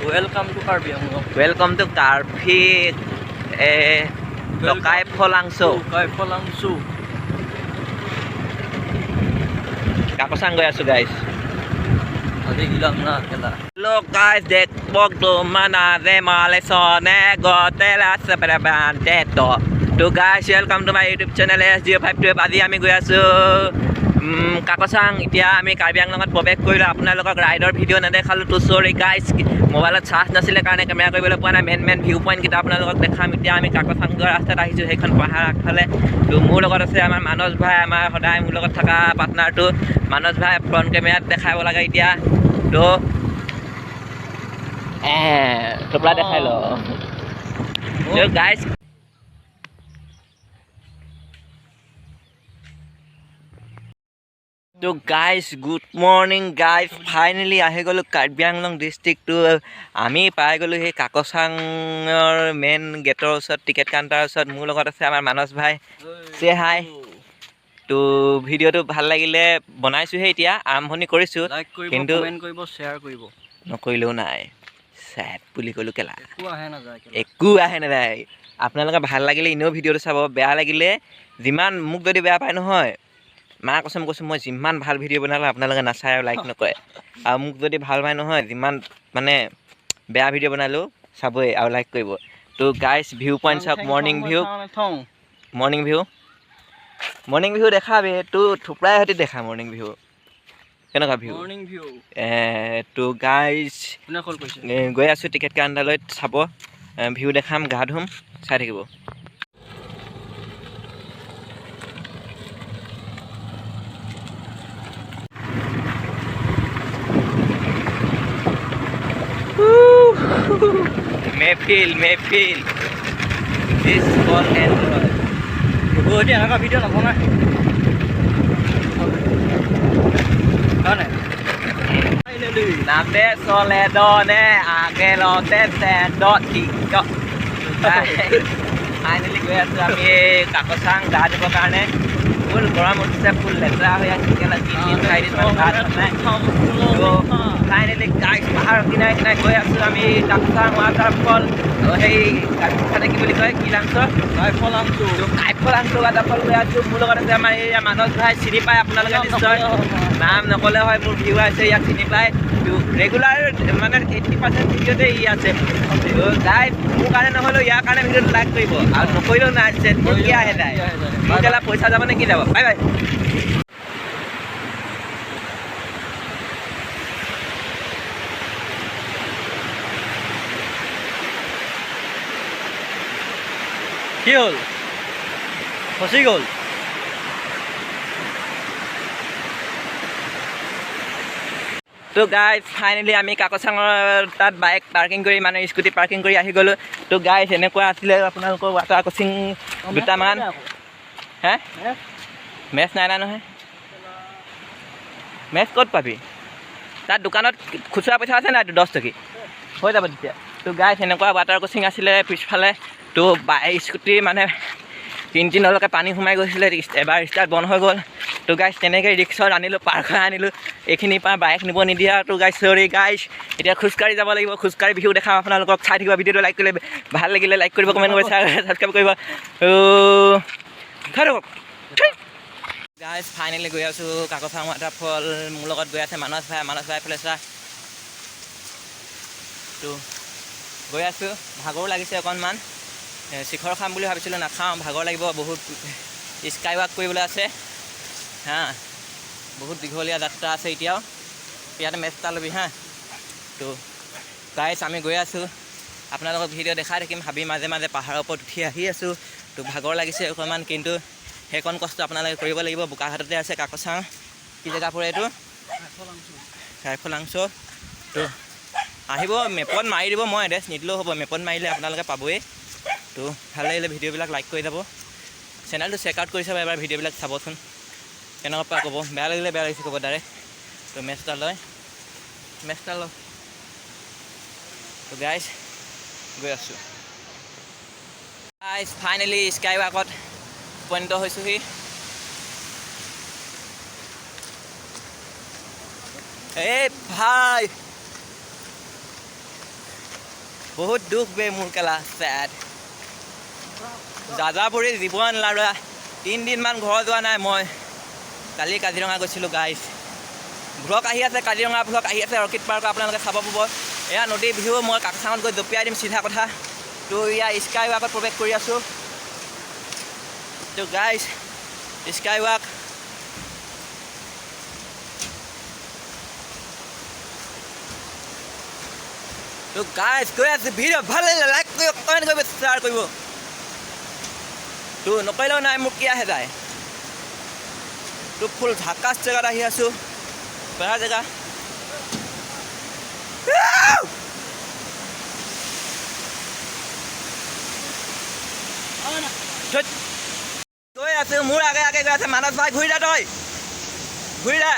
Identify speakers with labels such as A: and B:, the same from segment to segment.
A: Welcome to Karbi Anglong.
B: Welcome to Karbi Lokai Pholangso.
A: Lokai Pholangso.
B: Kakosang gaya asu guys.
A: Adi hilang na kela.
B: Hello guys, dekbok do mana de malesone gotela sepraban to. To guys, welcome to my YouTube channel SG52. Adi ami goi asu Kakosang itia ami Karbi Anglongot probesh korilu apnalokok rider video nedekhalu to sorry guys মোবাইলত charge নাছিলে কাৰণে camera কৰিবলৈ পোৱা নাই man view point কিটা আপোনালোকক দেখাম এতিয়া আমি কাকচাংগৰ ৰাস্তাত আহিছোঁ সেইখন পাহাৰ আগফালে তো মোৰ লগত আছে আমাৰ মানস ভাই আমাৰ সদায় মোৰ লগত থকা পাৰ্টনাৰটো মানস ভাই ফ্ৰণ্ট কেমেৰাত দেখাব লাগে এতিয়া তো টপলা দেখাই ল গাইজ তো guys good morning guys finally আহি গ'লোঁ কাৰ্বি আংলং ডিষ্ট্ৰিক্টটো আমি পাই গ'লোঁ সেই কাকচাঙৰ মেইন গেটৰ ওচৰত টিকেট কাউণ্টাৰৰ ওচৰত মোৰ লগত আছে আমাৰ মানস ভাই চে হাই তো ভিডিঅ'টো ভাল লাগিলে বনাইছোঁহে এতিয়া আৰম্ভণি কৰিছোঁ কিন্তু নকৰিলেও নাই চেট বুলি ক'লোঁ কেলা একো আহে নাযায় আপোনালোকে ভাল লাগিলে এনেও ভিডিঅ'টো চাব বেয়া লাগিলে যিমান মোক যদি বেয়া পায় নহয় মা কচম কৈছোঁ মই যিমান ভাল ভিডিঅ' বনালে আপোনালোকে নাচায় আৰু লাইক নকৰে আৰু মোক যদি ভাল পায় নহয় যিমান মানে বেয়া ভিডিঅ' বনালেও চাবই আৰু লাইক কৰিব তো গাইজ ভিউ পইণ্ট চাওক মৰ্ণিং ভিউ দেখাবি তো থোপৰাই সৈতে দেখা মৰ্ণিং ভিউ কেনেকুৱা ভিউ তো গাইজ গৈ আছোঁ টিকেট কাউণ্টাৰলৈ চাব ভিউ দেখাম গা ধুম চাই থাকিব Mayfield this call Android
A: Dia nak video nak mana? Mana?
B: Nade soledone agelote sedot tiga finally gue asu ami Kakosang ga dibo karone full goram uthise full letra hoy asu kela tin side man ga নাই তো finally guys পাহাৰ কিনাই কিনাই গৈ আছোঁ আমি Kakochang waterfall সেই কাকচাঙে কি বুলি কয় কি নাম কাইফলাংছো ৱাটাৰফল গৈ আছোঁ মোৰ লগত আছে আমাৰ এই মানস ভাই চিনি পায় আপোনালোকে নিশ্চয় নাম নক'লে হয় মোৰ ভিউ আছে ইয়াক চিনি পায় ৰেগুলাৰ মানে 80% ভিডিঅ'তে ই আছে গাইজ মোৰ কাৰণে নহ'লেও ইয়াৰ কাৰণে ভিডিঅ'টো লাইক কৰিব আৰু নকৰিলেও নাই কি আহে নাই মোৰ কেলা পইচা যাব নে কি যাব বাই বাই
A: কি হ'ল ফচি গ'ল
B: তো গাইজ ফাইনেলি আমি কাকচাঙৰ তাত বাইক পাৰ্কিং কৰি মানে স্কুটি পাৰ্কিং কৰি আহি গ'লোঁ তো গাইজ এনেকুৱা আছিলে আপোনালোকৰ ৱাটাৰ ক্ৰচিং দুটামান হে মেচ নাই নাই নহয় মেচ ক'ত পাবি তাত দোকানত খুচুৰা পইচা আছে নাই 10 টকী হৈ যাব তেতিয়া তো গাইজ এনেকুৱা ৱাটাৰ ক্ৰচিং আছিলে পিছফালে তো স্কুটি মানে তিনিদিনলৈকে পানী সোমাই গৈছিলে এবাৰ ষ্টাৰ্ট বন্ধ হৈ গ'ল তো গাইজ তেনেকৈ ৰিক্সাত আনিলোঁ পাৰ্কত আনিলোঁ এইখিনিৰ পৰা বাইক নিব নিদিয়া তো গাইজ চৰি গাইজ এতিয়া খোজকাঢ়ি যাব লাগিব খোজকাঢ়ি ভিউ দেখাম আপোনালোকক চাই থাকিব ভিডিঅ'টো লাইক কৰিলে ভাল লাগিলে লাইক কৰিব কমেণ্ট কৰি ছাবস্ক্ৰাইব কৰিব গাইজ ফাইনেলি গৈ আছোঁ কাকচাং ৱাটাৰফল মোৰ লগত গৈ আছে মানস ভাই ফালে চা তো গৈ আছোঁ ভাগৰো লাগিছে অকণমান শিখৰ খাম বুলি ভাবিছিলোঁ নাখাওঁ ভাগৰ লাগিব বহুত স্কাই ৱাক কৰিবলৈ আছে হা বহুত দীঘলীয়া যাত্ৰা আছে এতিয়াও ইয়াতে মেচ এটা ল'বি হা তো গাইজ আমি গৈ আছোঁ আপোনালোকক ভিডিঅ' দেখাই থাকিম হাবি মাজে মাজে পাহাৰৰ ওপৰত উঠি আহি আছোঁ তো ভাগৰ লাগিছে অকণমান কিন্তু সেইকণ কষ্ট আপোনালোকে কৰিব লাগিব বোকাঘাটতে আছে কাকচাং কি জেগা পৰে এইটো কাইফলাংছো তো আহিব মেপত মাৰি দিব মই এড্ৰেছ নিদিলেও হ'ব মেপত মাৰিলে আপোনালোকে পাবই তো ভাল লাগিলে ভিডিঅ'বিলাক লাইক কৰি যাব চেনেলটো চেক আউট কৰি চাব এবাৰ ভিডিঅ'বিলাক চাবচোন কেনেকুৱা পৰা ক'ব বেয়া লাগিলে বেয়া লাগিছে ক'ব ডাইৰেক্ট তো মেচটা লয় তো গাইজ গৈ আছোঁ গাইজ ফাইনেলি স্কাই ৱাকত উপনীত হৈছোঁহি এই ভাই বহুত দুখ বে মোৰ কেলা চেড যাযাবৰী জীৱন লাৰা 3 দিনমান ঘৰ যোৱা নাই মই কালি কাজিৰঙা গৈছিলোঁ গাইছ ভ্লগ আহি আছে কাজিৰঙা ভ্লগ আহি আছে অৰ্কিড পাৰ্ক আপোনালোকে চাব পাব এয়া নদী বিহু মই কাকচাঙত গৈ জঁপিয়াই দিম চিধা কথা তো এয়া স্কাই ৱাকত প্ৰৱেশ কৰি আছোঁ তো গাইছ স্কাই ৱাক তো গাইছ কৈ আছে ভিডিঅ' ভাল লাগিলে লাইক কৰিব কমেণ্ট কৰিব শ্বেয়াৰ কৰিব তো নকৰিলেও নাই মোক কি আহে যায় তো ফুল ঝাকাছ জেগাত আহি আছোঁ বেয়া জেগা গৈ আছোঁ মোৰ আগে আগে গৈ আছে মানস ভাই ঘূৰি দে তই ঘূৰি দে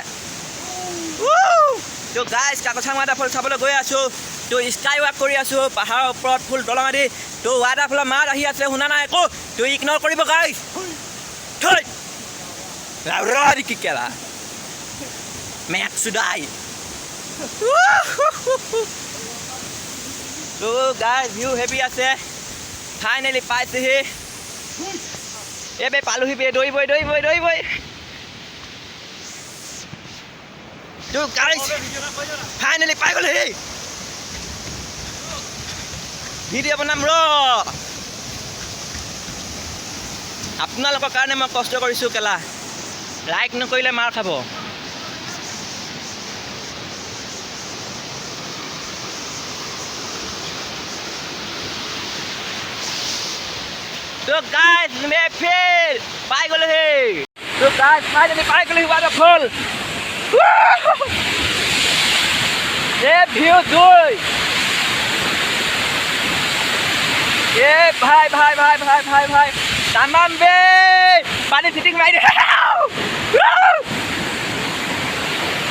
B: তো গাইছ কাকচাং ৱাটাৰফল চাবলৈ গৈ আছোঁ তো স্কাই ৱাক কৰি আছোঁ পাহাৰৰ ওপৰত ফুল দলং আদি তো ৱাটাৰফলৰ মাত আহি আছে শুনা নাই একো তো ইগন'ৰ কৰিব গাইছ থৈ ৰ কি কেলা মেক চুদাই তো গাইছ ভিউ হেভি আছে ফাইনেলি পাইছেহি বে পালোহি বে দৌৰিবই তো গাইছ ফাইনেলি পাই গ'লেহি ভিডিঅ' বনাম ৰ আপোনালোকৰ কাৰণে মই কষ্ট কৰিছোঁ কেলা লাইক নকৰিলে মাৰ খাব তো গাইছ মে ফেল পাই গ'লোহি তো গাইছ ফাইনেলি পাই গ'লোহি ৱাটাৰফল এ ভিউ দুই এ ভাই তামাম বে পানী চিটিং মাৰি দে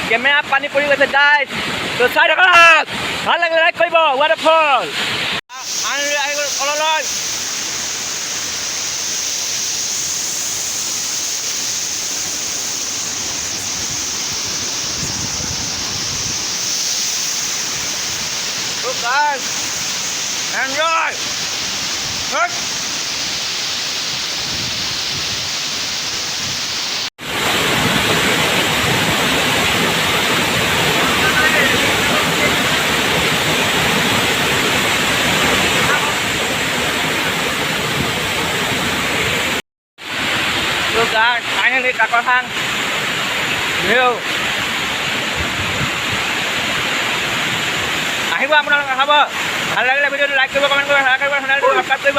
B: কেমেৰা পানী পৰি গৈছে গাইছ তো চাই থাকক ভাল লাগিলে লাইক কৰিব ৱাটাৰফল আহি গ'ল কললৈ তো গাইছ enjoy Hurt! So guys, finally Kakochang view আহিব আপোনালোকে খাব ভাল লাগিলে ভিডিঅ'টো লাইক কৰিব কমেণ্ট কৰিব শ্বেয়াৰ কৰিব চেনেলটো ছাবস্ক্ৰাইব কৰিব